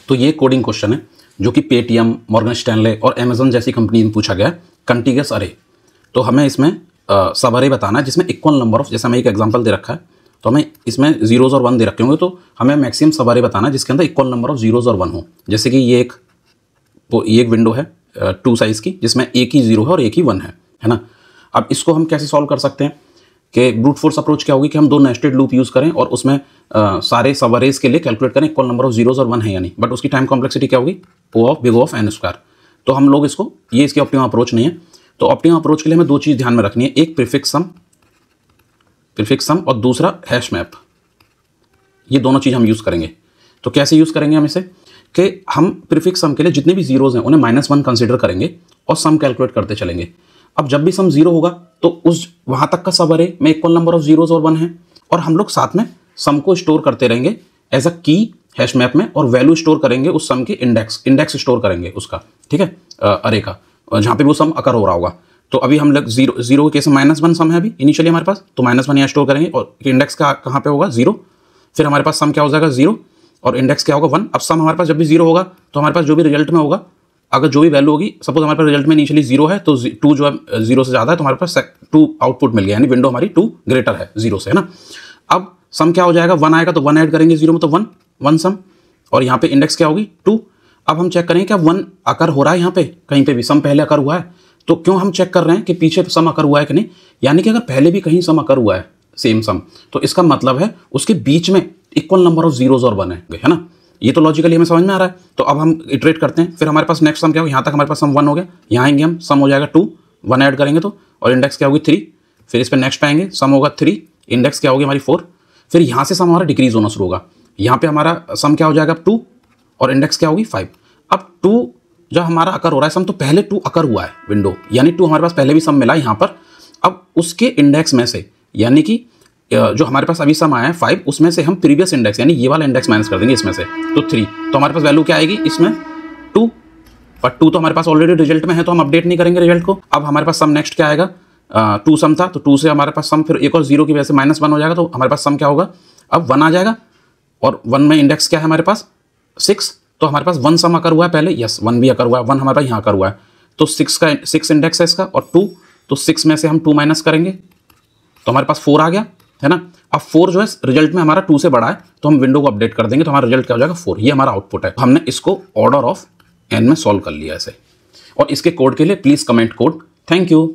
तो ये coding question है जो कि पेटीएम, मॉर्गन स्टैनले और अमेजन जैसी कंपनी में पूछा गया है, कंटीग्यूअस अरे। तो हमें इसमें सब अरे बताना है जिसमें इक्वल नंबर ऑफ, जैसे हमें एक एग्जांपल दे रखा है तो हमें इसमें जीरोज और वन दे रखे होंगे, तो हमें मैक्सिमम सब अरे बताना है जिसके अंदर इक्वल नंबर ऑफ जीरोज और वन हो। जैसे कि ये एक विंडो है 2 साइज़ की जिसमें एक ही जीरो है और एक ही वन है ना। अब इसको हम कैसे सॉल्व कर सकते हैं कि ब्रूट फोर्स अप्रोच क्या होगी कि हम 2 नेस्टेड लूप यूज़ करें और उसमें सारे सब अरेज के लिए कैलकुलेट करें इक्वल नंबर ऑफ जीरोज और वन है या नहीं, बट उसकी टाइम कॉम्प्लेक्सिटी क्या होगी, O of big O of n square. तो हम लोग इसको, ये इसकी ऑप्टिमम अप्रोच नहीं है। तो ऑप्टिमम अप्रोच के लिए हमें 2 चीज़ ध्यान में रखनी है, एक प्रीफिक्स सम और दूसरा हैश मैप। ये दोनों चीज़ हम यूज़ करेंगे। तो कैसे यूज़ करेंगे हम इसे कि हम प्रीफिक्स सम के लिए जितने भी जीरोज हैं उन्हें -1 कंसीडर करेंगे और सम कैलकुलेट करते चलेंगे। अब जब भी सम 0 होगा तो उस वहाँ तक का सब अरे में इक्वल नंबर ऑफ जीरोज और वन है, और हम लोग साथ में सम को स्टोर करते रहेंगे एज अ की हैश मैप में, और वैल्यू स्टोर करेंगे उस सम के इंडेक्स स्टोर करेंगे उसका, ठीक है, अरे का, जहाँ पे वो सम अकर हो रहा होगा। तो अभी हम लोग जीरो के केस में -1 सम है अभी इनिशियली हमारे पास, तो -1 यहाँ स्टोर करेंगे और इंडेक्स का कहाँ पे होगा 0। फिर हमारे पास सम क्या हो जाएगा 0 और इंडेक्स क्या होगा 1। अब सम हमारे पास जब भी 0 होगा तो हमारे पास जो भी रिजल्ट में होगा, अगर जो भी वैल्यू होगी, सपोज हमारे पास रिजल्ट में इनिशियली 0 है तो 2 जो है 0 से ज़्यादा है तो हमारे पास 2 आउटपुट मिल गया, यानी विंडो हमारी 2 ग्रेटर है 0 से, है ना। अब सम क्या हो जाएगा 1 आएगा तो 1 ऐड करेंगे 0 में, तो 1 सम, और यहाँ पे इंडेक्स क्या होगी 2। अब हम चेक करेंगे क्या 1 अकर हो रहा है यहाँ पे कहीं पे भी, सम पहले अकर हुआ है, तो क्यों हम चेक कर रहे हैं कि पीछे सम अकर हुआ है कि नहीं, यानी कि अगर पहले भी कहीं सम अकर हुआ है सेम सम, तो इसका मतलब है उसके बीच में इक्वल नंबर ऑफ जीरोज और वन है ना। ये तो लॉजिकली हमें समझ में आ रहा है। तो अब हम इटरेट करते हैं, फिर हमारे पास नेक्स्ट सम क्या होगा, यहाँ तक हमारे पास सम 1 हो गया, यहाँ आएंगे हम, सम हो जाएगा 2, 1 ऐड करेंगे तो, और इंडेक्स क्या होगी 3। फिर इस पर नेक्स्ट आएंगे, सम होगा 3, इंडेक्स क्या होगी हमारी 4। फिर यहाँ से सम हमारा डिक्रीज होना शुरू होगा, यहाँ पे हमारा सम क्या हो जाएगा 2 और इंडेक्स क्या होगी 5। अब 2 जब हमारा अकर हो रहा है सम, तो पहले 2 अकर हुआ है विंडो, यानी 2 हमारे पास पहले भी सम मिला है यहाँ पर। अब उसके इंडेक्स में से, यानी कि जो हमारे पास अभी सम आया है 5, उसमें से हम प्रीवियस इंडेक्स यानी ये वाला इंडेक्स माइनस कर देंगे इसमें से, तो 3। तो हमारे पास वैल्यू क्या आएगी इसमें 2, पर 2 तो हमारे पास ऑलरेडी रिजल्ट में है तो हम अपडेट नहीं करेंगे रिजल्ट को। अब हमारे पास सम नेक्स्ट क्या आएगा, 2 सम था तो 2 से हमारे पास सम फिर एक और 0 की वजह से -1 हो जाएगा, तो हमारे पास सम क्या होगा अब 1 आ जाएगा, और 1 में इंडेक्स क्या है हमारे पास 6। तो हमारे पास 1 सम अकर हुआ है पहले, यस 1 भी अकर हुआ है, 1 हमारे पास यहाँ अकर हुआ है, तो 6 इंडेक्स है इसका, और 2, तो 6 में से हम 2 माइनस करेंगे तो हमारे पास 4 आ गया, है ना। अब 4 जो है रिजल्ट में हमारा 2 से बड़ा है तो हम विंडो को अपडेट कर देंगे, तो हमारा रिजल्ट क्या हो जाएगा 4। ये हमारा आउटपुट है। हमने इसको ऑर्डर ऑफ n में सॉल्व कर लिया ऐसे, और इसके कोड के लिए please comment code. Thank you.